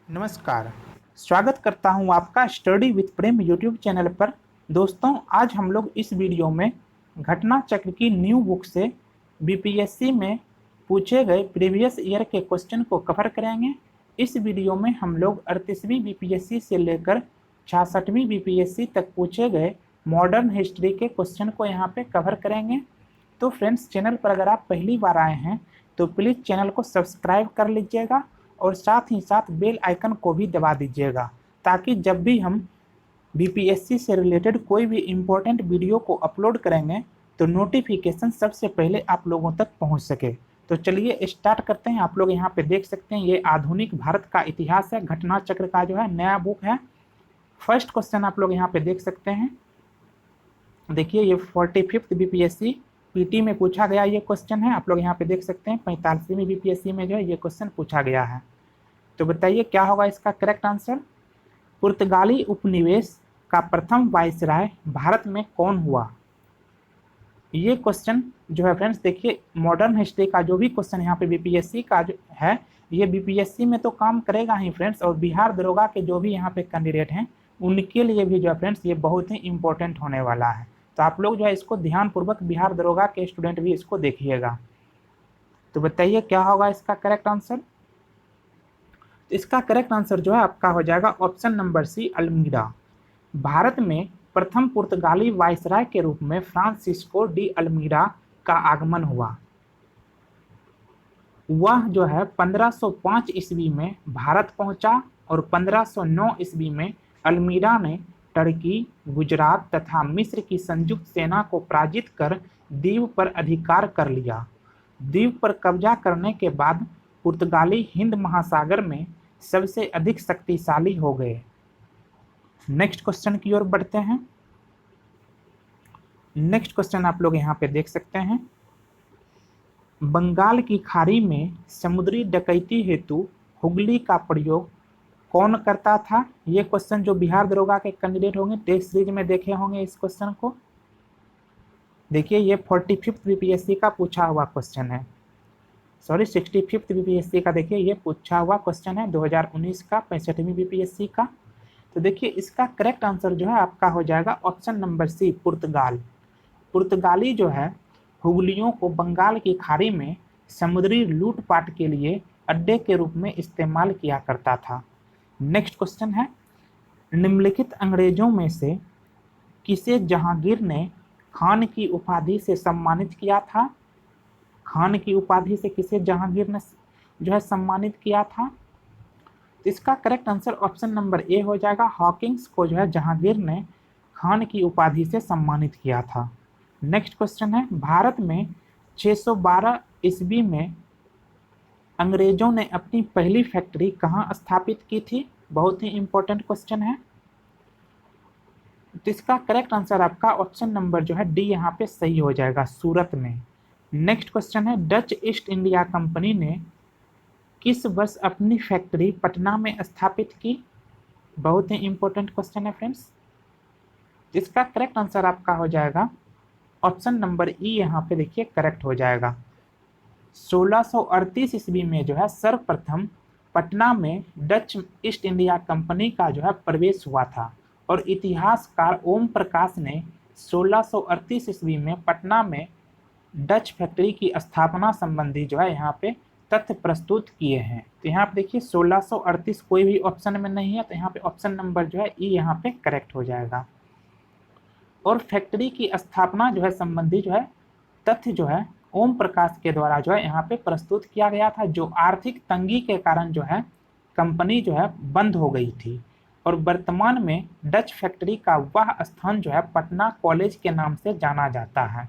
नमस्कार। स्वागत करता हूं आपका study with Prem YouTube channel पर। दोस्तों, आज हम लोग इस वीडियो में घटना चक्र की न्यू बुक से बीपीएससी में पूछे गए प्रीवियस ईयर के क्वेश्चन को कवर करेंगे। इस वीडियो में हम लोग 38वीं बीपीएससी से लेकर 66वीं बीपीएससी तक पूछे गए मॉडर्न हिस्ट्री के क्वेश्चन को यहाँ पे कवर करेंगे। तो फ्रेंड्स, चैनल पर अगर आप पहली बार आए हैं तो प्लीज़ चैनल को सब्सक्राइब कर लीजिएगा और साथ ही साथ बेल आइकन को भी दबा दीजिएगा, ताकि जब भी हम बीपीएससी से रिलेटेड कोई भी इम्पोर्टेंट वीडियो को अपलोड करेंगे तो नोटिफिकेशन सबसे पहले आप लोगों तक पहुंच सके। तो चलिए स्टार्ट करते हैं। आप लोग यहाँ पे देख सकते हैं, ये आधुनिक भारत का इतिहास है, घटना चक्र का जो है नया बुक है। फर्स्ट क्वेश्चन आप लोग यहाँ पे देख सकते हैं। देखिए, ये 45th बीपीएससी पीटी में पूछा गया ये क्वेश्चन है। आप लोग यहाँ पे देख सकते हैं 45वीं बीपीएससी में जो है ये क्वेश्चन पूछा गया है। तो बताइए क्या होगा इसका करेक्ट आंसर। पुर्तगाली उपनिवेश का प्रथम वायसराय भारत में कौन हुआ। ये क्वेश्चन जो है फ्रेंड्स, देखिए मॉडर्न हिस्ट्री का जो भी क्वेश्चन यहाँ पे बीपीएससी का जो है, ये बीपीएससी में तो काम करेगा ही फ्रेंड्स, और बिहार दरोगा के जो भी यहाँ पे कैंडिडेट हैं उनके लिए भी जो है फ्रेंड्स ये बहुत ही इंपॉर्टेंट होने वाला है। तो आप लोग जो है इसको ध्यानपूर्वक, बिहार दरोगा के स्टूडेंट भी इसको देखिएगा। तो बताइए क्या होगा इसका करेक्ट आंसर। तो इसका करेक्ट आंसर जो है आपका हो जाएगा ऑप्शन नंबर सी, अल्मीरा। भारत में प्रथम पुर्तगाली वायसराय के रूप में फ्रांसिस्को डी अल्मीरा का आगमन हुआ। वह जो है 1505 ईस्वी में भारत पहुंचा और 1509 ईस्वी में अल्मीरा ने टर्की, गुजरात तथा मिस्र की संयुक्त सेना को पराजित कर द्वीप पर अधिकार कर लिया। द्वीप पर कब्जा करने के बाद पुर्तगाली हिंद महासागर में सबसे अधिक शक्तिशाली हो गए। नेक्स्ट क्वेश्चन की ओर बढ़ते हैं। नेक्स्ट क्वेश्चन आप लोग यहाँ पे देख सकते हैं। बंगाल की खाड़ी में समुद्री डकैती हेतु हुगली का प्रयोग कौन करता था। ये क्वेश्चन जो बिहार दरोगा के कैंडिडेट होंगे टेस्ट सीरीज में देखे होंगे इस क्वेश्चन को। देखिए, ये 45th बीपीएससी का पूछा हुआ क्वेश्चन है, सॉरी 65th बीपीएससी का। देखिए ये पूछा हुआ क्वेश्चन है 2019 का, 65वीं बीपीएससी का। तो देखिए इसका करेक्ट आंसर जो है आपका हो जाएगा ऑप्शन नंबर सी, पुर्तगाल। पुर्तगाली जो है हुगलियों को बंगाल की खाड़ी में समुद्री लूटपाट के लिए अड्डे के रूप में इस्तेमाल किया करता था। नेक्स्ट क्वेश्चन है, निम्नलिखित अंग्रेजों में से किसे जहांगीर ने खान की उपाधि से सम्मानित किया था। खान की उपाधि से किसे जहांगीर ने जो है सम्मानित किया था। तो इसका correct answer option number A हो जाएगा, हॉकिंस को जो है जहांगीर ने खान की उपाधि से सम्मानित किया था। नेक्स्ट क्वेश्चन है, भारत में 612 ईस्वी में अंग्रेजों ने अपनी पहली फैक्ट्री कहाँ स्थापित की थी। बहुत ही इंपॉर्टेंट क्वेश्चन है। तो इसका करेक्ट आंसर आपका ऑप्शन नंबर जो है डी यहाँ पे सही हो जाएगा, सूरत में। नेक्स्ट क्वेश्चन है, डच ईस्ट इंडिया कंपनी ने किस वर्ष अपनी फैक्ट्री पटना में स्थापित की। बहुत ही इंपॉर्टेंट क्वेश्चन है फ्रेंड्स। इसका करेक्ट आंसर आपका हो जाएगा ऑप्शन नंबर ई, यहाँ पे देखिए करेक्ट हो जाएगा। 1638 ईस्वी में जो है सर्वप्रथम पटना में डच ईस्ट इंडिया कंपनी का जो है प्रवेश हुआ था, और इतिहासकार ओम प्रकाश ने 1638 ईस्वी में पटना में डच फैक्ट्री की स्थापना संबंधी जो है यहाँ पे तथ्य प्रस्तुत किए हैं। तो यहाँ पे देखिए 1638 कोई भी ऑप्शन में नहीं है, तो यहाँ पे ऑप्शन नंबर जो है ई यहाँ पे करेक्ट हो जाएगा। और फैक्ट्री की स्थापना जो है संबंधी जो है तथ्य जो है ओम प्रकाश के द्वारा जो है यहाँ पे प्रस्तुत किया गया था, जो आर्थिक तंगी के कारण जो है कंपनी जो है बंद हो गई थी, और वर्तमान में डच फैक्ट्री का वह स्थान जो है पटना कॉलेज के नाम से जाना जाता है।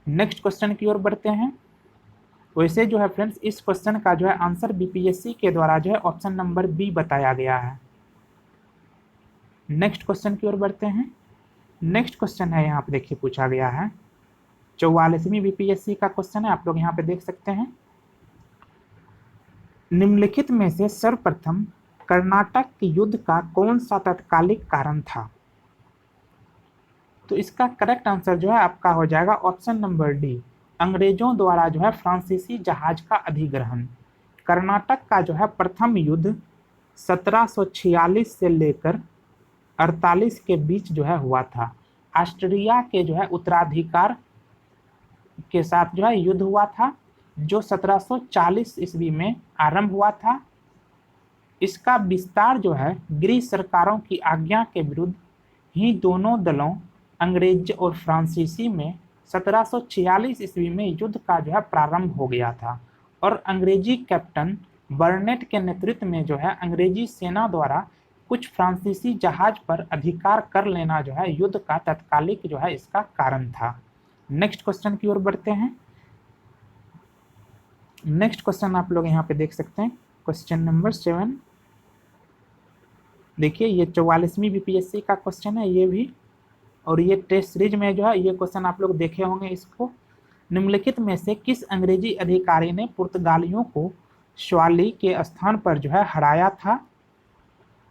नेक्स्ट क्वेश्चन की ओर बढ़ते हैं। वैसे जो है फ्रेंड्स, इस क्वेश्चन का जो है आंसर बीपीएससी के द्वारा जो है ऑप्शन नंबर बी बताया गया है। नेक्स्ट क्वेश्चन की ओर बढ़ते हैं। नेक्स्ट क्वेश्चन है यहाँ पे देखिए पूछा गया है 44वीं बीपीएससी का क्वेश्चन है। आप लोग यहाँ पे देख सकते हैं, निम्नलिखित में से सर्वप्रथम कर्नाटक के युद्ध का कौन सा तत्कालिक कारण था। तो इसका करेक्ट आंसर जो है आपका हो जाएगा ऑप्शन नंबर डी, अंग्रेजों द्वारा जो है फ्रांसीसी जहाज का अधिग्रहण। कर्नाटक का जो है प्रथम युद्ध 1746 से लेकर 48 के बीच जो है हुआ था। ऑस्ट्रिया के जो है उत्तराधिकार के साथ जो है युद्ध हुआ था, जो 1740 ईस्वी में आरंभ हुआ था। इसका विस्तार जो है ब्रिटिश सरकारों की आज्ञा के विरुद्ध ही दोनों दलों अंग्रेज और फ्रांसीसी में 1746 ईस्वी में युद्ध का जो है प्रारंभ हो गया था और अंग्रेजी कैप्टन बर्नेट के नेतृत्व में जो है अंग्रेजी सेना द्वारा कुछ फ्रांसीसी जहाज पर अधिकार कर लेना जो है युद्ध का तत्कालिक जो है इसका कारण था। नेक्स्ट क्वेश्चन की ओर बढ़ते हैं। नेक्स्ट क्वेश्चन आप लोग यहाँ पे देख सकते हैं, क्वेश्चन नंबर 7। देखिए ये 44वीं बीपीएससी का क्वेश्चन है ये भी, और ये टेस्ट सीरीज में जो है ये क्वेश्चन आप लोग देखे होंगे इसको। निम्नलिखित में से किस अंग्रेजी अधिकारी ने पुर्तगालियों को स्वाली के स्थान पर जो है हराया था?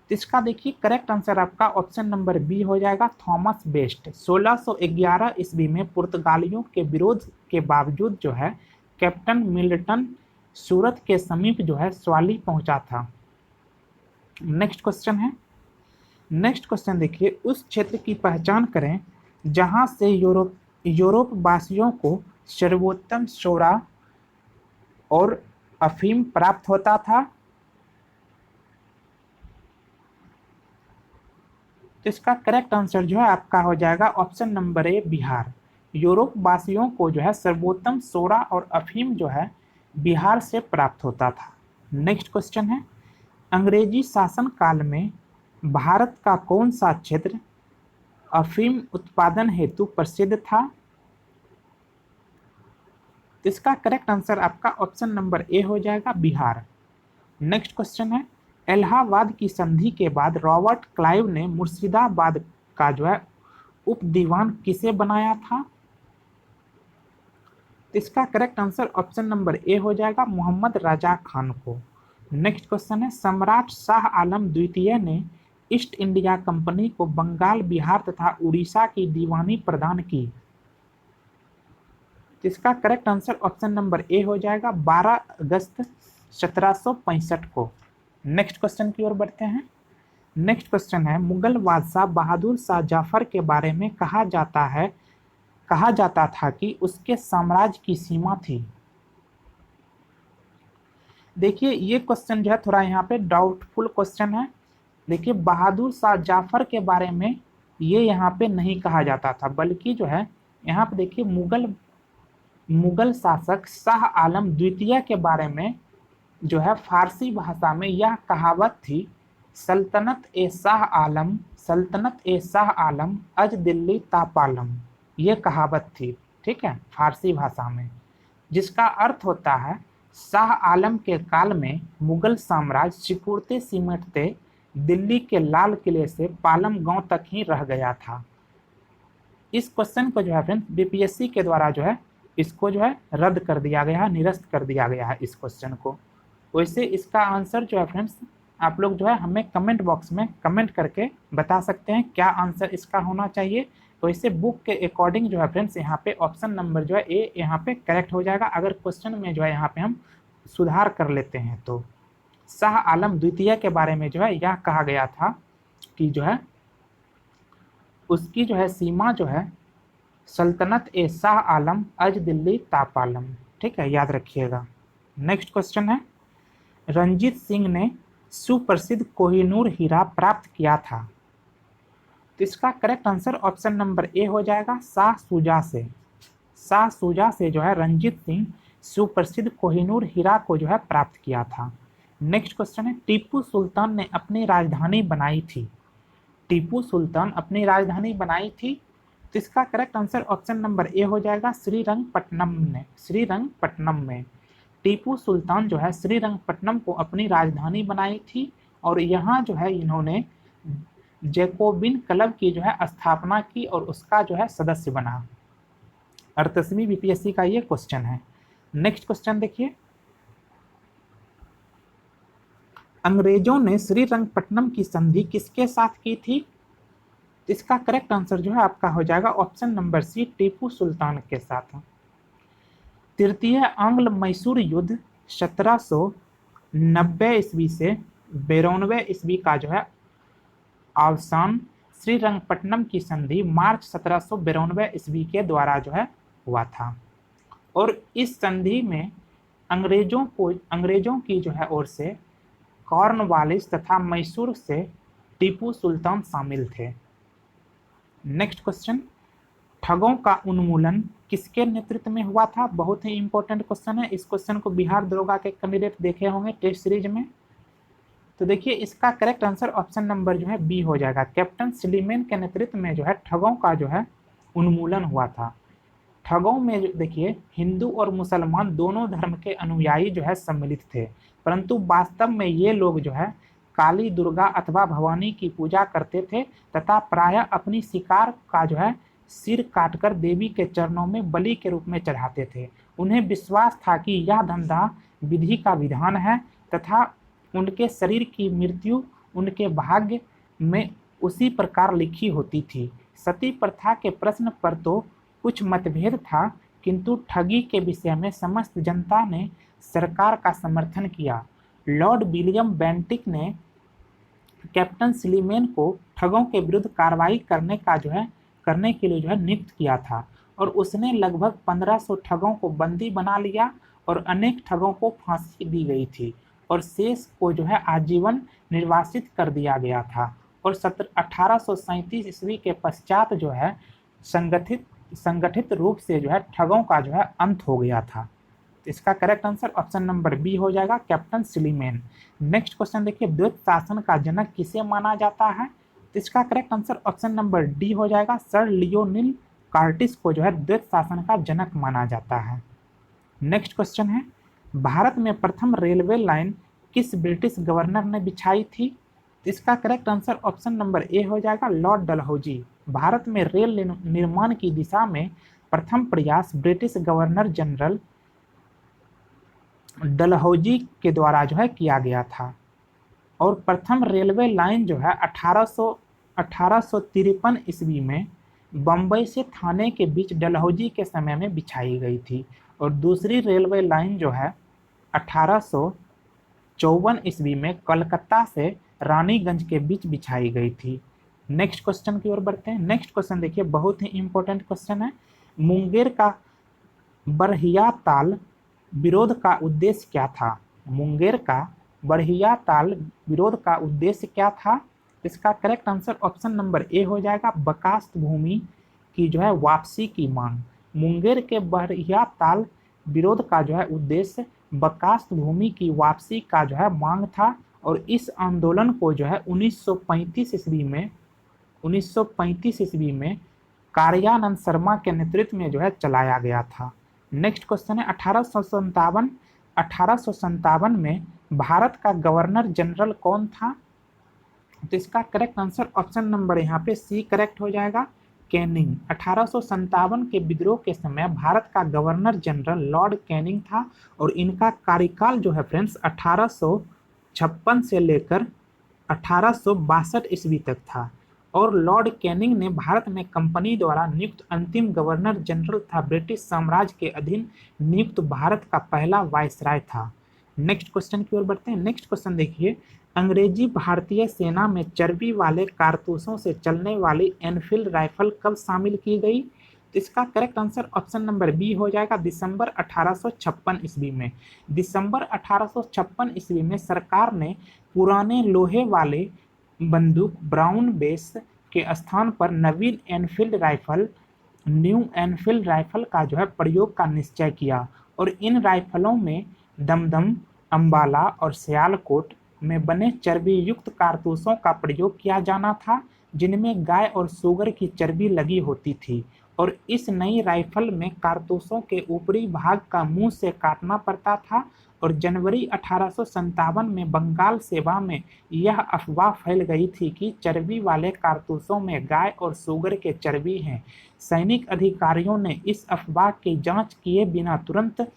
इसका देखिए करेक्ट आंसर आपका ऑप्शन नंबर बी हो जाएगा, थॉमस बेस्ट। 1611 ईस्वी में पुर्तगालियों के विरोध के बावजूद जो है कैप्टन मिल्टन सूरत के समीप जो है स्वाली पहुंचा था। नेक्स्ट क्वेश्चन है, नेक्स्ट क्वेश्चन देखिए, उस क्षेत्र की पहचान करें जहां से यूरोप वासियों को सर्वोत्तम सोडा और अफीम प्राप्त होता था। तो इसका करेक्ट आंसर जो है आपका हो जाएगा ऑप्शन नंबर ए, बिहार। यूरोप वासियों को जो है सर्वोत्तम सोडा और अफीम जो है बिहार से प्राप्त होता था। नेक्स्ट क्वेश्चन है, अंग्रेजी शासन काल में भारत का कौन सा क्षेत्र अफीम उत्पादन हेतु प्रसिद्ध था? इसका करेक्ट आंसर आपका ऑप्शन नंबर ए हो जाएगा, बिहार। नेक्स्ट क्वेश्चन है, इलाहाबाद की संधि के बाद रॉबर्ट क्लाइव ने मुर्शिदाबाद का जो है उप दीवान किसे बनाया था? इसका correct answer option number A हो जाएगा, मोहम्मद राजा खान को। नेक्स्ट क्वेश्चन है, सम्राट शाह आलम द्वितीय ने ईस्ट इंडिया कंपनी को बंगाल, बिहार तथा उड़ीसा की दीवानी प्रदान की। इसका correct answer option number A हो जाएगा, 12 अगस्त 1765 को। नेक्स्ट क्वेश्चन की ओर बढ़ते हैं। नेक्स्ट क्वेश्चन है, मुगल बादशाह बहादुर शाह जफर के बारे में कहा जाता था कि उसके साम्राज्य की सीमा थी। देखिए ये क्वेश्चन जो है थोड़ा यहाँ पे डाउटफुल क्वेश्चन है। देखिए बहादुर शाह जाफर के बारे में ये यहाँ पे नहीं कहा जाता था, बल्कि जो है यहाँ पे देखिए मुगल शासक शाह आलम द्वितीय के बारे में जो है फारसी भाषा में यह कहावत थी, सल्तनत ए शाह आलम अज दिल्ली तापालम। ये कहावत थी, ठीक है, फारसी भाषा में, जिसका अर्थ होता है शाह आलम के काल में मुगल साम्राज्य सिकुड़ते सिमटते दिल्ली के लाल किले से पालम गांव तक ही रह गया था। इस क्वेश्चन को जो है फ्रेंड्स बीपीएससी के द्वारा जो है इसको जो है रद्द कर दिया गया है, निरस्त कर दिया गया है इस क्वेश्चन को। वैसे इसका आंसर जो है फ्रेंड्स आप लोग जो है हमें कमेंट बॉक्स में कमेंट करके बता सकते हैं क्या आंसर इसका होना चाहिए। तो इसे बुक के अकॉर्डिंग जो है फ्रेंड्स यहाँ पे ऑप्शन नंबर जो है ए यहाँ पे करेक्ट हो जाएगा। अगर क्वेश्चन में जो है यहाँ पे हम सुधार कर लेते हैं तो शाह आलम द्वितीय के बारे में जो है यह कहा गया था कि जो है उसकी जो है सीमा जो है सल्तनत ए शाह आलम अज दिल्ली तापालम, ठीक है, याद रखिएगा। नेक्स्ट क्वेश्चन है, रंजीत सिंह ने सुप्रसिद्ध कोहिनूर हीरा प्राप्त किया था। तो इसका correct answer option number A हो जाएगा, शाह शुजा से जो है रंजीत सिंह सुप्रसिद्ध कोहिनूर हीरा को जो है प्राप्त किया था। नेक्स्ट क्वेश्चन है, टीपू सुल्तान ने अपनी राजधानी बनाई थी। टीपू सुल्तान अपनी राजधानी बनाई थी, तो इसका correct answer option number A हो जाएगा, श्रीरंगपट्टनम में। टीपू सुल्तान जो है श्रीरंगपट्टनम को अपनी राजधानी बनाई थी और यहाँ जो है इन्होंने जैकोबिन क्लब की जो है स्थापना की और उसका जो है सदस्य बना। 38वीं बीपीएससी का ये क्वेश्चन है। नेक्स्ट क्वेश्चन देखिए, अंग्रेजों ने श्रीरंगपट्टनम की संधि किसके साथ की थी? इसका करेक्ट आंसर जो है आपका हो जाएगा ऑप्शन नंबर सी, टीपू सुल्तान के साथ। तृतीय आंग्ल मैसूर युद्ध 90 ईस्वी से 92 ईस्वी का जो है अवसान श्रीरंगपट्टनम की संधि मार्च 1792 ईस्वी के द्वारा जो है हुआ था। और इस संधि में अंग्रेजों की जो है ओर से कॉर्नवालिस तथा मैसूर से टीपू सुल्तान शामिल थे। नेक्स्ट क्वेश्चन, ठगों का उन्मूलन किसके नेतृत्व में हुआ था? बहुत ही इंपॉर्टेंट क्वेश्चन है। इस क्वेश्चन को बिहार दरोगा के कैंडिडेट देखे होंगे टेस्ट सीरीज में। तो देखिए इसका करेक्ट आंसर ऑप्शन नंबर जो है बी हो जाएगा। कैप्टन स्लीमेन के नेतृत्व में जो है ठगों का जो है उन्मूलन हुआ था। ठगों में देखिए हिंदू और मुसलमान दोनों धर्म के अनुयायी जो है सम्मिलित थे, परंतु वास्तव में ये लोग जो है काली, दुर्गा अथवा भवानी की पूजा करते थे तथा प्रायः अपनी शिकार का जो है सिर काटकर देवी के चरणों में बलि के रूप में चढ़ाते थे। उन्हें विश्वास था कि यह धंधा विधि का विधान है तथा उनके शरीर की मृत्यु उनके भाग्य में उसी प्रकार लिखी होती थी। सती प्रथा के प्रश्न पर तो कुछ मतभेद था, किंतु ठगी के विषय में समस्त जनता ने सरकार का समर्थन किया। लॉर्ड विलियम बेंटिक ने कैप्टन स्लीमेन को ठगों के विरुद्ध कार्रवाई करने के लिए जो है नियुक्त किया था और उसने लगभग 1500 ठगों को बंदी बना लिया और अनेक ठगों को फांसी दी गई थी और शेष को जो है आजीवन निर्वासित कर दिया गया था। और 1837 ईस्वी के पश्चात जो है संगठित रूप से जो है ठगों का जो है अंत हो गया था। तो इसका correct answer option number B हो जाएगा, कैप्टन स्लीमेन। नेक्स्ट क्वेश्चन देखिए, द्वैत शासन का जनक किसे माना जाता है? तो इसका correct answer option number D हो जाएगा, सर लियोनिल कार्टिस को जो है द्वैत शासन का जनक माना जाता है। नेक्स्ट क्वेश्चन है, भारत में प्रथम रेलवे लाइन किस ब्रिटिश गवर्नर ने बिछाई थी? तो इसका correct answer option number A हो जाएगा, लॉर्ड डलहौजी। भारत में रेल निर्माण की दिशा में प्रथम प्रयास ब्रिटिश गवर्नर जनरल डलहौजी के द्वारा जो है किया गया था और प्रथम रेलवे लाइन जो है 1853 ईस्वी में बम्बई से थाने के बीच डलहौजी के समय में बिछाई गई थी और दूसरी रेलवे लाइन जो है 1854 ईस्वी में कलकत्ता से रानीगंज के बीच बिछाई गई थी। नेक्स्ट क्वेश्चन की ओर बढ़ते हैं। नेक्स्ट क्वेश्चन देखिए, बहुत ही इंपॉर्टेंट क्वेश्चन है। मुंगेर का बरहिया ताल विरोध का उद्देश्य क्या था? मुंगेर का बरहिया ताल विरोध का उद्देश्य क्या था? इसका correct answer option number A हो जाएगा, बकास्त भूमि की जो है वापसी की मांग। मुंगेर के बरहिया ताल विरोध का जो है उद्देश्य बकास्त भूमि की वापसी का जो है मांग था और इस आंदोलन को जो है 1935 ईस्वी में कार्यानंद शर्मा के नेतृत्व में जो है चलाया गया था। नेक्स्ट क्वेश्चन है, 1857 में भारत का गवर्नर जनरल कौन था? तो इसका करेक्ट आंसर ऑप्शन नंबर यहाँ पे सी करेक्ट हो जाएगा, कैनिंग। 1857 के विद्रोह के समय भारत का गवर्नर जनरल लॉर्ड कैनिंग था और इनका कार्यकाल जो है फ्रेंड्स 1856 से लेकर 1862 ईस्वी तक था और लॉर्ड कैनिंग ने भारत में कंपनी द्वारा नियुक्त अंतिम गवर्नर जनरल था। ब्रिटिश साम्राज्य के अधीन नियुक्त भारत का पहला वायसराय था। नेक्स्ट क्वेश्चन की ओर बढ़ते हैं। नेक्स्ट क्वेश्चन देखिए, अंग्रेजी भारतीय सेना में चर्बी वाले कारतूसों से चलने वाली एनफील्ड राइफल कब शामिल की गई? तो इसका correct answer option number B हो जाएगा, दिसंबर 1856 ईस्वी में। दिसंबर 1856 ईस्वी में सरकार ने पुराने लोहे वाले बंदूक ब्राउन बेस के स्थान पर नवीन न्यू एनफील्ड राइफल का जो है प्रयोग का निश्चय किया और इन राइफलों में दमदम, अंबाला और सियालकोट में बने चर्बी युक्त कारतूसों का प्रयोग किया जाना था, जिनमें गाय और सूगर की चर्बी लगी होती थी और इस नई राइफल में कारतूसों के ऊपरी भाग का मुंह से काटना पड़ता था और जनवरी 1857 में बंगाल सेवा में यह अफवाह फैल गई थी कि चर्बी वाले कारतूसों में गाय और सूगर के चर्बी हैं। सैनिक अधिकारियों ने इस अफवाह की जांच किए बिना तुरंत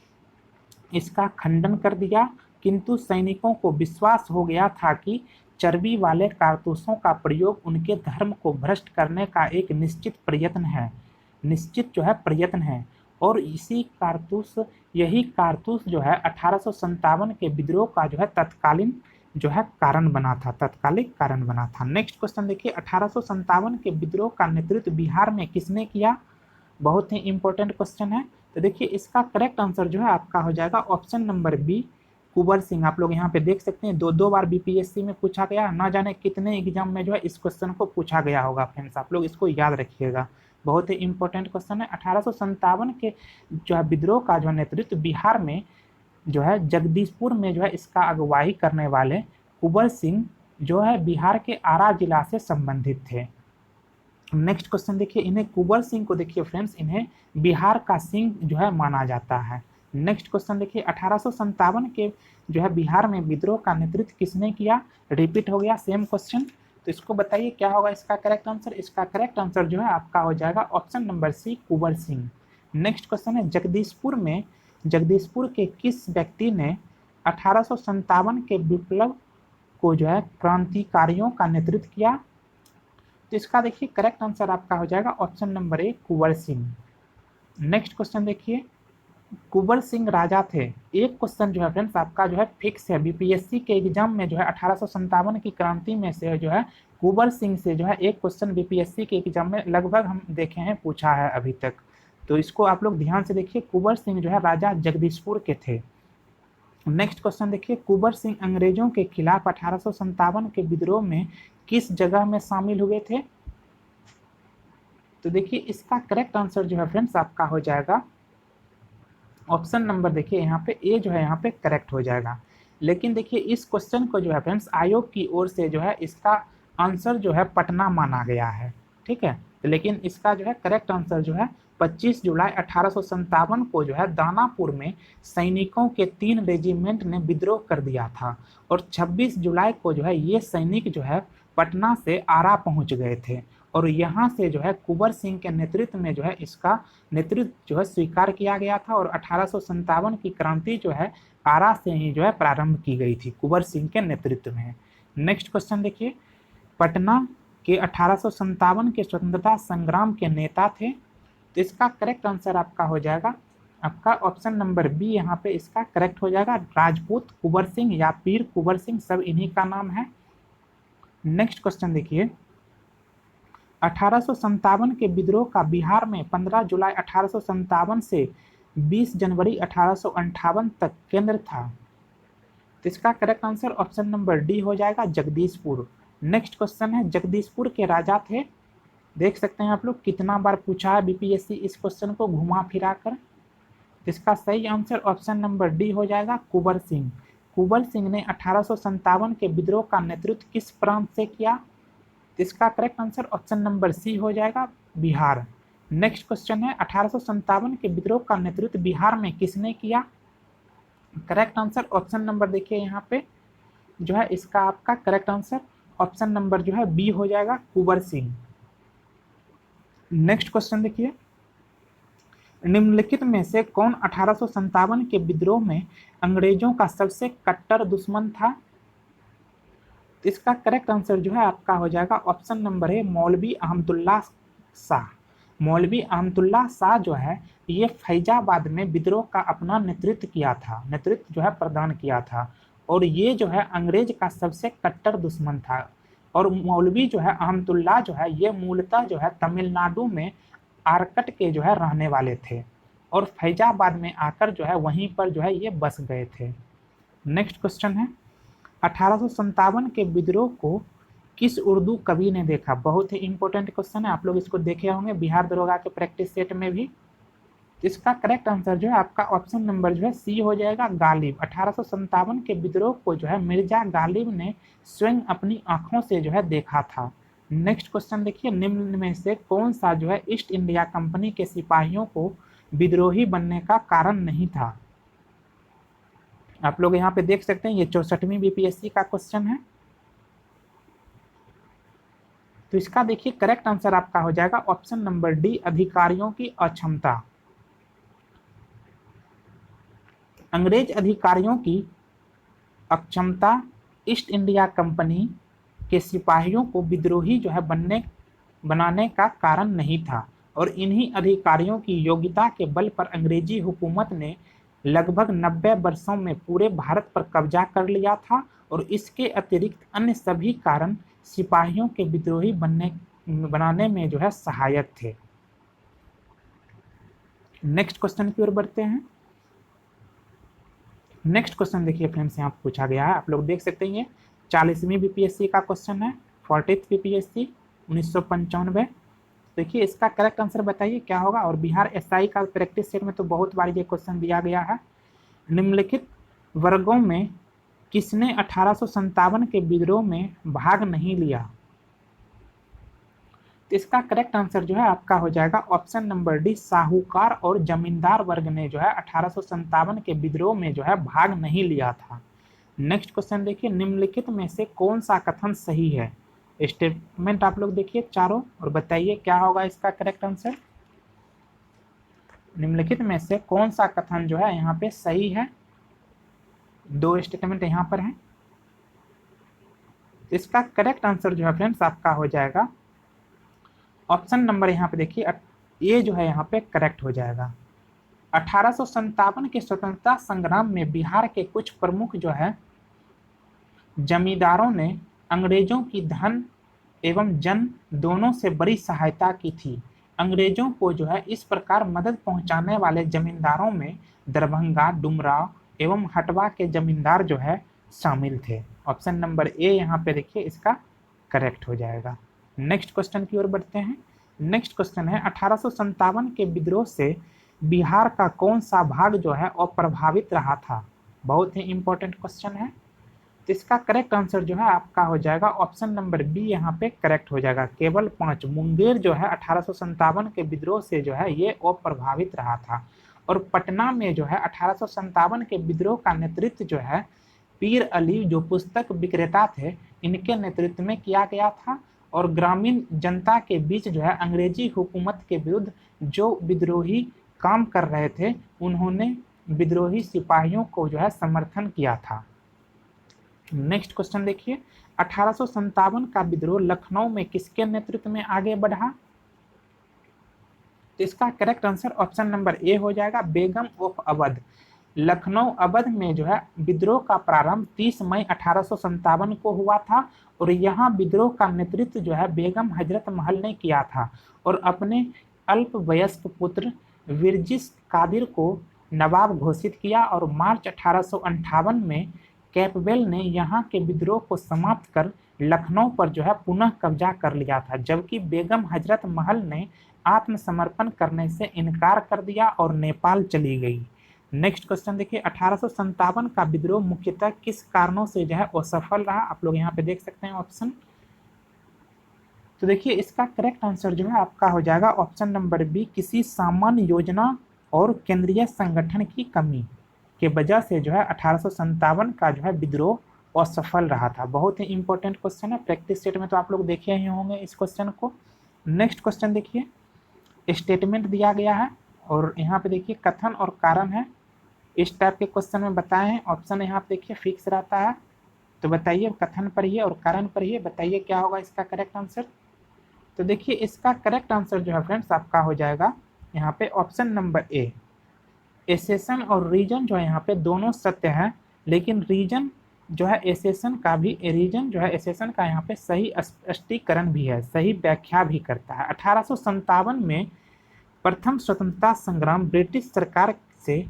इसका खंडन कर दिया, किंतु सैनिकों को विश्वास हो गया था कि चर्बी वाले कारतूसों का प्रयोग उनके धर्म को भ्रष्ट करने का एक निश्चित प्रयत्न है और इसी कारतूस यही कारतूस जो है 1857 के विद्रोह का जो है तत्कालीन जो है कारण बना था, तत्कालिक कारण बना था। नेक्स्ट क्वेश्चन देखिए, 1857 के विद्रोह का नेतृत्व बिहार में किसने किया? बहुत ही इंपॉर्टेंट क्वेश्चन है। तो देखिए इसका करेक्ट आंसर जो है आपका हो जाएगा option number B, Kunwar Singh. आप लोग यहाँ पे देख सकते हैं 2 बार बीपीएससी में पूछा गया, ना जाने कितने एग्जाम में जो है इस क्वेश्चन को पूछा गया होगा फ्रेंड्स, आप लोग इसको याद रखिएगा, बहुत ही इंपॉर्टेंट क्वेश्चन है। 1857 के जो है विद्रोह का जो नेतृत्व बिहार में जो है जगदीशपुर में जो है इसका अगुवाई करने वाले कुंवर सिंह जो है बिहार के आरा जिला से संबंधित थे। नेक्स्ट क्वेश्चन देखिए, इन्हें कुंवर सिंह को देखिए फ्रेंड्स, इन्हें बिहार का सिंह जो है माना जाता है। नेक्स्ट क्वेश्चन देखिए, 1857 के जो है बिहार में विद्रोह का नेतृत्व किसने किया? रिपीट हो गया सेम क्वेश्चन, तो इसको बताइए क्या होगा इसका करेक्ट आंसर? इसका करेक्ट आंसर जो है आपका हो जाएगा ऑप्शन नंबर सी, कुंवर सिंह। नेक्स्ट क्वेश्चन है, जगदीशपुर के किस व्यक्ति ने 1857 के विप्लव को जो है क्रांतिकारियों का नेतृत्व किया? तो इसका देखिए करेक्ट आंसर आपका हो जाएगा ऑप्शन नंबर ए, कुंवर सिंह। नेक्स्ट क्वेश्चन देखिए, कुंवर सिंह राजा थे। एक क्वेश्चन जो है फ्रेंड्स आपका जो है फिक्स है, बीपीएससी के एग्जाम में जो है 1857 की क्रांति में से जो है कुंवर सिंह से जो है एक क्वेश्चन बीपीएससी के एग्जाम में लगभग हम देखे हैं, पूछा है अभी तक, तो इसको आप लोग ध्यान से देखिए। कुंवर सिंह जो है राजा जगदीशपुर के थे। नेक्स्ट क्वेश्चन देखिए, कुंवर सिंह अंग्रेजों के खिलाफ 1857 के विद्रोह में किस जगह में शामिल हुए थे? तो देखिए इसका करेक्ट आंसर जो है फ्रेंड्स आपका हो जाएगा ऑप्शन नंबर, देखिए यहाँ पे ए जो है यहाँ पे करेक्ट हो जाएगा। लेकिन देखिए इस क्वेश्चन को जो है फ्रेंड्स आयोग की ओर से जो है इसका आंसर जो है पटना माना गया है, ठीक है। तो लेकिन इसका जो है करेक्ट आंसर जो है 25 जुलाई 1857 को जो है दानापुर में सैनिकों के 3 रेजिमेंट ने विद्रोह कर दिया था और 26 जुलाई को जो है ये सैनिक जो है पटना से आरा पहुंच गए थे और यहाँ से जो है कुंवर सिंह के नेतृत्व में जो है इसका नेतृत्व जो है स्वीकार किया गया था और 1857 की क्रांति जो है आरा से ही जो है प्रारंभ की गई थी कुंवर सिंह के नेतृत्व में। नेक्स्ट क्वेश्चन देखिए, पटना के 1857 के स्वतंत्रता संग्राम के नेता थे, तो इसका करेक्ट आंसर आपका हो जाएगा आपका ऑप्शन नंबर बी, यहाँ पे इसका करेक्ट हो जाएगा राजपूत कुंवर सिंह या पीर कुंवर सिंह, सब इन्हीं का नाम है। नेक्स्ट क्वेश्चन देखिए, 1857 के विद्रोह का बिहार में 15 जुलाई 1857 से 20 जनवरी 1858 तक केंद्र था, तो इसका correct answer option number D हो जाएगा जगदीशपुर। नेक्स्ट क्वेश्चन है, जगदीशपुर के राजा थे, देख सकते हैं आप लोग कितना बार पूछा है बीपीएससी इस क्वेश्चन को घुमा फिरा कर। इसका सही आंसर ऑप्शन नंबर डी हो जाएगा कुंवर सिंह। कुंवर सिंह ने 1857 के विद्रोह का नेतृत्व किस प्रांत से किया? इसका correct answer option number C हो जाएगा बिहार। नेक्स्ट क्वेश्चन है, 1857 के विद्रोह का नेतृत्व बिहार में किसने किया? करेक्ट आंसर ऑप्शन नंबर देखिए यहाँ पे जो है इसका आपका करेक्ट आंसर ऑप्शन नंबर जो है बी हो जाएगा कुंवर सिंह। नेक्स्ट क्वेश्चन देखिए, निम्नलिखित में से कौन 1857 के विद्रोह में अंग्रेजों का सबसे कट्टर दुश्मन था? इसका करेक्ट आंसर जो है आपका हो जाएगा ऑप्शन नंबर है मौलवी अहमदुल्ला शाह। मौलवी अहमदुल्ला शाह जो है ये फैजाबाद में विद्रोह का अपना नेतृत्व किया था, नेतृत्व जो है प्रदान किया था और ये जो है अंग्रेज का सबसे कट्टर दुश्मन था। और मौलवी जो है अहमदुल्ला जो है ये मूलतः जो है तमिलनाडु में आरकट के जो है रहने वाले थे और फैजाबाद में आकर जो है वहीं पर जो है ये बस गए थे। नेक्स्ट क्वेश्चन है, 1857 के विद्रोह को किस उर्दू कवि ने देखा? बहुत ही इंपॉर्टेंट क्वेश्चन है, आप लोग इसको देखे होंगे बिहार दरोगा के प्रैक्टिस सेट में भी। इसका करेक्ट आंसर जो है आपका ऑप्शन नंबर जो है सी हो जाएगा गालिब। 1857 के विद्रोह को जो है मिर्जा गालिब ने स्वयं अपनी आंखों से जो है देखा था। नेक्स्ट क्वेश्चन देखिए, निम्न में से कौन सा जो है ईस्ट इंडिया कंपनी के सिपाहियों को विद्रोही बनने का कारण नहीं था? आप लोग यहाँ पे देख सकते हैं ये 64वीं बीपीएससी का क्वेश्चन है, तो इसका देखिए करेक्ट आंसर आपका हो जाएगा ऑप्शन नंबर डी अधिकारियों की अक्षमता। अंग्रेज अधिकारियों की अक्षमता ईस्ट इंडिया कंपनी के सिपाहियों को विद्रोही जो है बनाने का कारण नहीं था और इन्हीं अधिकारियों की योग्यता के बल पर अंग्रेजी हुकूमत ने लगभग 90 वर्षों में पूरे भारत पर कब्जा कर लिया था और इसके अतिरिक्त अन्य सभी कारण सिपाहियों के विद्रोही बनाने में जो है सहायक थे। नेक्स्ट क्वेश्चन की ओर बढ़ते हैं। नेक्स्ट क्वेश्चन देखिए फ्रेंड्स, यहाँ पूछा गया है, आप लोग देख सकते हैं, 40वीं बीपीएससी का क्वेश्चन है, 40th बीपीएससी 1995। देखिए इसका करेक्ट आंसर बताइए क्या होगा। और बिहार एसआई का प्रैक्टिस सेट में तो बहुत बार ये क्वेश्चन दिया गया है। निम्नलिखित वर्गों में किसने 1857 के विद्रोह में भाग नहीं लिया? तो इसका करेक्ट आंसर जो है आपका हो जाएगा ऑप्शन नंबर डी, साहूकार और जमींदार वर्ग ने जो है 1857 के विद्रोह में जो है भाग नहीं लिया था। नेक्स्ट क्वेश्चन देखिए, निम्नलिखित में से कौन सा कथन सही है? स्टेटमेंट आप लोग देखिए चारों और बताइए क्या होगा इसका करेक्ट आंसर। निम्नलिखित में से कौन सा कथन जो है यहाँ पे सही है? दो स्टेटमेंट यहाँ पर हैं। इसका करेक्ट आंसर जो है फ्रेंड्स आपका हो जाएगा ऑप्शन नंबर, यहाँ पे देखिए ये जो है यहाँ पे करेक्ट हो जाएगा। 1857 के स्वतंत्रता संग्राम में बिहार के कुछ प्रमुख जो है जमींदारों ने अंग्रेजों की धन एवं जन दोनों से बड़ी सहायता की थी। अंग्रेजों को जो है इस प्रकार मदद पहुंचाने वाले जमींदारों में दरभंगा, डुमराव एवं हटवा के जमींदार जो है शामिल थे। ऑप्शन नंबर ए यहाँ पे देखिए इसका करेक्ट हो जाएगा। नेक्स्ट क्वेश्चन की ओर बढ़ते हैं। नेक्स्ट क्वेश्चन है 1857 के विद्रोह से बिहार का कौन सा भाग जो है अप्रभावित रहा था? बहुत ही इंपॉर्टेंट क्वेश्चन है। तो इसका करेक्ट आंसर जो है आपका हो जाएगा ऑप्शन नंबर बी, यहाँ पे करेक्ट हो जाएगा। केवल 5 मुंगेर जो है 1857 के विद्रोह से जो है ये अप्रभावित रहा था। और पटना में जो है 1857 के विद्रोह का नेतृत्व जो है पीर अली जो पुस्तक विक्रेता थे इनके नेतृत्व में किया गया था। और ग्रामीण जनता के बीच जो है अंग्रेजी हुकूमत के विरुद्ध जो विद्रोही काम कर रहे थे उन्होंने विद्रोही सिपाहियों को जो है समर्थन किया था। नेक्स्ट क्वेश्चन देखिए, 1857 का विद्रोह लखनऊ में किसके नेतृत्व में आगे बढ़ा? तो इसका correct answer option number A हो जाएगा, बेगम ऑफ अवध। लखनऊ अवध में जो है विद्रोह का प्रारंभ 30 मई 1857 को हुआ था और यहाँ विद्रोह का नेतृत्व जो है बेगम हजरत महल ने किया था और अपने अल्पवयस्क पुत्र विरजिस कादिर को नवाब घोषित किया। और मार्च 1858 में कैपबेल ने यहाँ के विद्रोह को समाप्त कर लखनऊ पर जो है पुनः कब्जा कर लिया था, जबकि बेगम हजरत महल ने आत्मसमर्पण करने से इनकार कर दिया और नेपाल चली गई। नेक्स्ट क्वेश्चन देखिए, 1857 का विद्रोह मुख्यतः किस कारणों से जो है असफल रहा? आप लोग यहाँ पे देख सकते हैं ऑप्शन। तो देखिए इसका करेक्ट आंसर जो है आपका हो जाएगा ऑप्शन नंबर बी, किसी सामान्य योजना और केंद्रीय संगठन की कमी के वजह से जो है 1857 का जो है विद्रोह असफल रहा था। बहुत ही इंपॉर्टेंट क्वेश्चन है, प्रैक्टिस सेट में तो आप लोग देखे ही होंगे इस क्वेश्चन को। नेक्स्ट क्वेश्चन देखिए, स्टेटमेंट दिया गया है और यहाँ पे देखिए कथन और कारण है। इस टाइप के क्वेश्चन में बताए हैं, ऑप्शन यहाँ पे देखिए फिक्स रहता है। तो बताइए कथन पढ़िए और कारण पढ़िए, बताइए क्या होगा इसका करेक्ट आंसर। तो देखिए इसका करेक्ट आंसर जो है फ्रेंड्स आपका हो जाएगा यहाँ पे ऑप्शन नंबर ए। एसेशन और रीजन जो है यहाँ पे दोनों सत्य है, लेकिन रीजन जो है एसेशन का भी, रीजन जो है एसेशन का यहाँ पे सही स्पष्टीकरण भी है, सही व्याख्या भी करता है। 1857 में प्रथम स्वतंत्रता संग्राम ब्रिटिश सरकार से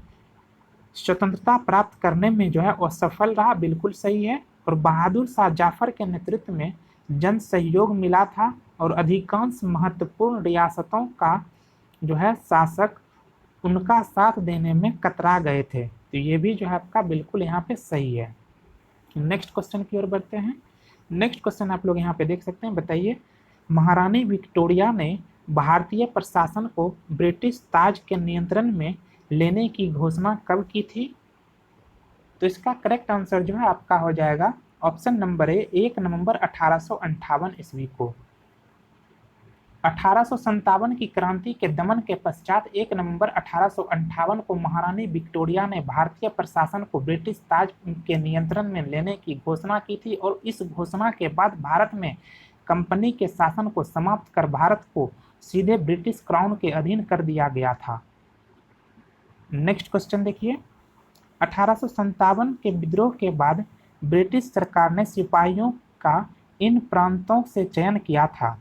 स्वतंत्रता प्राप्त करने में जो है असफल रहा, बिल्कुल सही है। और बहादुर शाह जाफर के नेतृत्व में जन सहयोग मिला था और अधिकांश महत्वपूर्ण रियासतों का जो है शासक उनका साथ देने में कतरा गए थे। तो ये भी जो है आपका बिल्कुल यहाँ पे सही है। नेक्स्ट क्वेश्चन की ओर बढ़ते हैं। नेक्स्ट क्वेश्चन आप लोग यहाँ पे देख सकते हैं, बताइए महारानी विक्टोरिया ने भारतीय प्रशासन को ब्रिटिश ताज के नियंत्रण में लेने की घोषणा कब की थी? तो इसका करेक्ट आंसर जो है आपका हो जाएगा ऑप्शन नंबर ए, 1 नवंबर 1858 ईस्वी को। 1857 की क्रांति के दमन के पश्चात 1 नवंबर 1858 को महारानी विक्टोरिया ने भारतीय प्रशासन को ब्रिटिश ताज के नियंत्रण में लेने की घोषणा की थी और इस घोषणा के बाद भारत में कंपनी के शासन को समाप्त कर भारत को सीधे ब्रिटिश क्राउन के अधीन कर दिया गया था। नेक्स्ट क्वेश्चन देखिए, 1857 के विद्रोह के बाद ब्रिटिश सरकार ने सिपाहियों का इन प्रांतों से चयन किया था।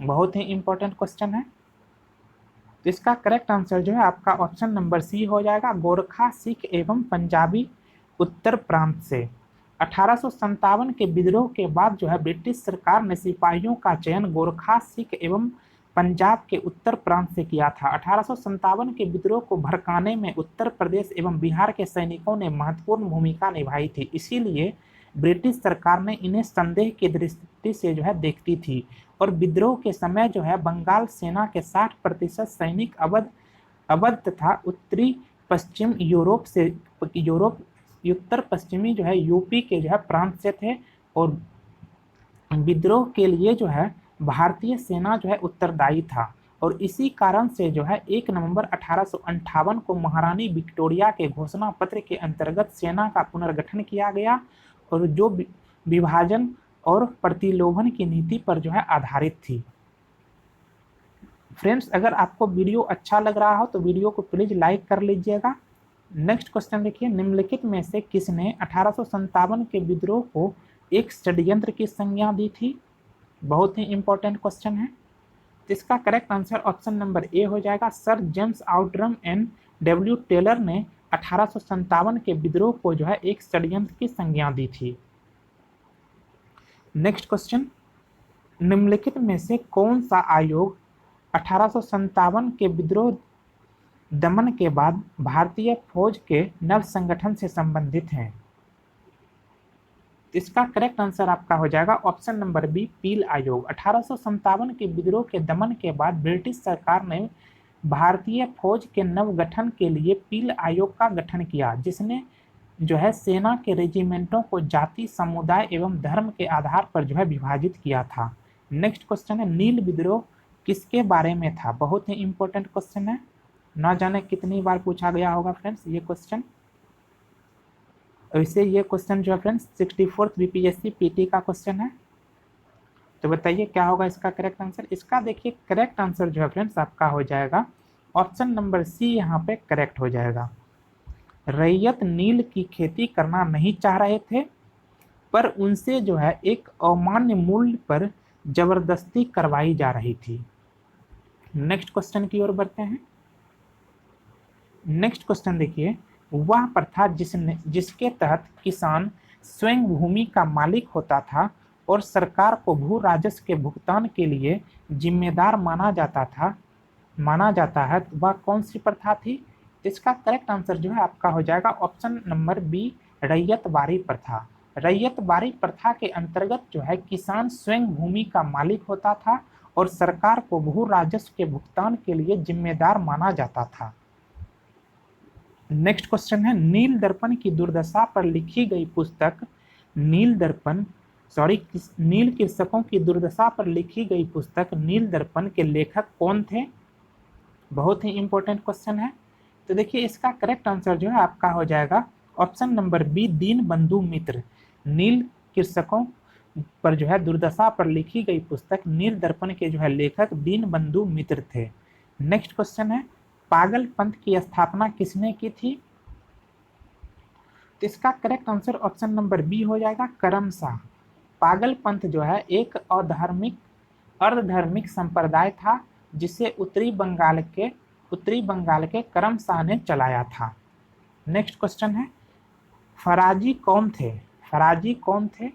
बहुत ही इंपॉर्टेंट क्वेश्चन है। तो इसका करेक्ट आंसर जो है आपका ऑप्शन नंबर सी हो जाएगा, गोरखा, सिख एवं पंजाबी उत्तर प्रांत से। 1857 के विद्रोह के बाद जो है ब्रिटिश सरकार ने सिपाहियों का चयन गोरखा, सिख एवं पंजाब के उत्तर प्रांत से किया था। 1857 के विद्रोह को भड़काने में उत्तर प्रदेश एवं बिहार के सैनिकों ने महत्वपूर्ण भूमिका निभाई थी, इसीलिए ब्रिटिश सरकार ने इन्हें संदेह की दृष्टि से जो है देखती थी और विद्रोह के समय जो है बंगाल सेना के 60% सैनिक अवध तथा उत्तरी पश्चिम यूरोप उत्तर पश्चिमी जो है यूपी के जो है प्रांत से थे और विद्रोह के लिए जो है भारतीय सेना जो है उत्तरदायी था। और इसी कारण से जो है 1 नवंबर 1858 को महारानी विक्टोरिया के घोषणा पत्र के अंतर्गत सेना का पुनर्गठन किया गया और जो विभाजन और प्रतिलोभन की नीति पर जो है आधारित थी। फ्रेंड्स, अगर आपको वीडियो अच्छा लग रहा हो तो वीडियो को प्लीज लाइक कर लीजिएगा। नेक्स्ट क्वेश्चन देखिए, निम्नलिखित में से किसने 1857 के विद्रोह को एक षड्यंत्र की संज्ञा दी थी? बहुत ही इंपॉर्टेंट क्वेश्चन है। तो इसका correct answer option number A हो जाएगा, sir James Outram and W Taylor ने 1857 के विद्रोह को जो है एक षड्यंत्र की संज्ञा दी थी। नेक्स्ट क्वेश्चन, निम्नलिखित में से कौन सा आयोग 1857 के विद्रोह दमन के बाद भारतीय फौज के नव संगठन से संबंधित है? इसका करेक्ट आंसर आपका हो जाएगा ऑप्शन नंबर बी, पील आयोग। 1857 के विद्रोह के दमन के बाद ब्रिटिश सरकार ने भारतीय फौज के नव गठन के लिए पील आयोग का गठन किया, जिसने जो है सेना के रेजिमेंटों को जाति, समुदाय एवं धर्म के आधार पर जो है विभाजित किया था। नेक्स्ट क्वेश्चन है, नील विद्रोह किसके बारे में था? बहुत ही इंपॉर्टेंट क्वेश्चन है, ना जाने कितनी बार पूछा गया होगा फ्रेंड्स ये क्वेश्चन। वैसे ये क्वेश्चन जो है फ्रेंड्स 64th बीपीएससी पीटी का क्वेश्चन है। तो बताइए क्या होगा इसका करेक्ट आंसर? इसका देखिए करेक्ट आंसर जो है फ्रेंड्स आपका हो जाएगा ऑप्शन नंबर सी, यहाँ पे करेक्ट हो जाएगा। रैयत नील की खेती करना नहीं चाह रहे थे, पर उनसे जो है एक अमान्य मूल्य पर जबरदस्ती करवाई जा रही थी। नेक्स्ट क्वेश्चन की ओर बढ़ते हैं। नेक्स्ट क्वेश्चन देखिए, वह प्रथा जिसके तहत किसान स्वयं भूमि का मालिक होता था और सरकार को भू राजस्व के भुगतान के लिए जिम्मेदार माना जाता है, वह कौन सी प्रथा थी? इसका करेक्ट आंसर जो है आपका हो जाएगा ऑप्शन नंबर बी, रैयतवारी प्रथा। रैयतवारी प्रथा के अंतर्गत जो है किसान स्वयं भूमि का मालिक होता था और सरकार को भू राजस्व के भुगतान के लिए जिम्मेदार माना जाता था। नेक्स्ट क्वेश्चन है, नील दर्पण की दुर्दशा पर लिखी गई पुस्तक नील कृषकों की दुर्दशा पर लिखी गई पुस्तक नील दर्पण के लेखक कौन थे? बहुत ही इंपॉर्टेंट क्वेश्चन है। तो देखिए इसका करेक्ट आंसर जो है आपका हो जाएगा ऑप्शन नंबर बी, दीनबंधु मित्र। नील कृषकों पर जो है दुर्दशा पर लिखी गई पुस्तक नील दर्पण के जो है लेखक दीनबंधु मित्र थे। नेक्स्ट क्वेश्चन है, पागल पंथ की स्थापना किसने की थी? तो इसका correct answer option number B हो जाएगा, करमशाह। पागल पंथ जो है एक अर्धधार्मिक संप्रदाय था जिसे उत्तरी बंगाल के करमशाह ने चलाया था। नेक्स्ट क्वेश्चन है, फराजी कौन थे?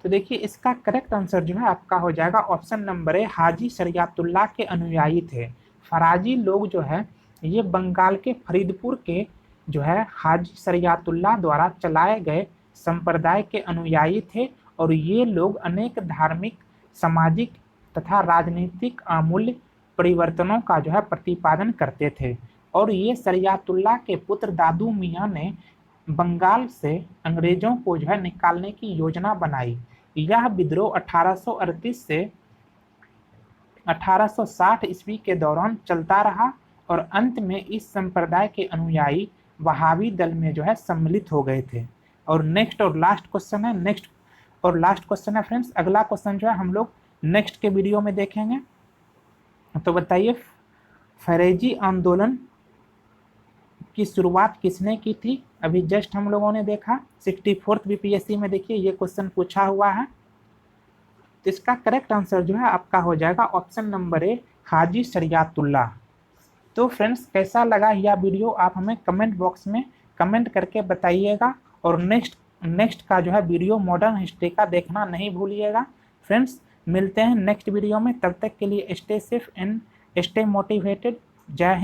तो देखिए इसका करेक्ट आंसर जो है आपका हो जाएगा ऑप्शन नंबर ए, हाजी शरियतुल्लाह के अनुयायी थे। फराजी लोग जो है ये बंगाल के फरीदपुर के जो है हाजी शरियतुल्लाह द्वारा चलाए गए संप्रदाय के अनुयायी थे और ये लोग अनेक धार्मिक, सामाजिक तथा राजनीतिक आमूल परिवर्तनों का जो है प्रतिपादन करते थे। और ये शरियतुल्लाह के पुत्र दादू मियाँ ने बंगाल से अंग्रेजों को जो है निकालने की योजना बनाई। यह विद्रोह 1838 से 1860 ईस्वी के दौरान चलता रहा और अंत में इस संप्रदाय के अनुयायी वहाबी दल में जो है सम्मिलित हो गए थे। और नेक्स्ट और लास्ट क्वेश्चन है फ्रेंड्स, अगला क्वेश्चन जो है हम लोग नेक्स्ट के वीडियो में देखेंगे। तो बताइए, फरेजी आंदोलन की शुरुआत किसने की थी? अभी जस्ट हम लोगों ने देखा 64th बीपीएससी में। देखिए ये क्वेश्चन पूछा हुआ है, तो इसका करेक्ट आंसर जो है आपका हो जाएगा ऑप्शन नंबर ए, हाजी शरियातुल्लाह। तो फ्रेंड्स कैसा लगा यह वीडियो आप हमें कमेंट बॉक्स में कमेंट करके बताइएगा, और नेक्स्ट का जो है वीडियो मॉडर्न हिस्ट्री का देखना नहीं भूलिएगा। फ्रेंड्स मिलते हैं नेक्स्ट वीडियो में, तब तक के लिए stay safe and stay motivated. जय हिंद।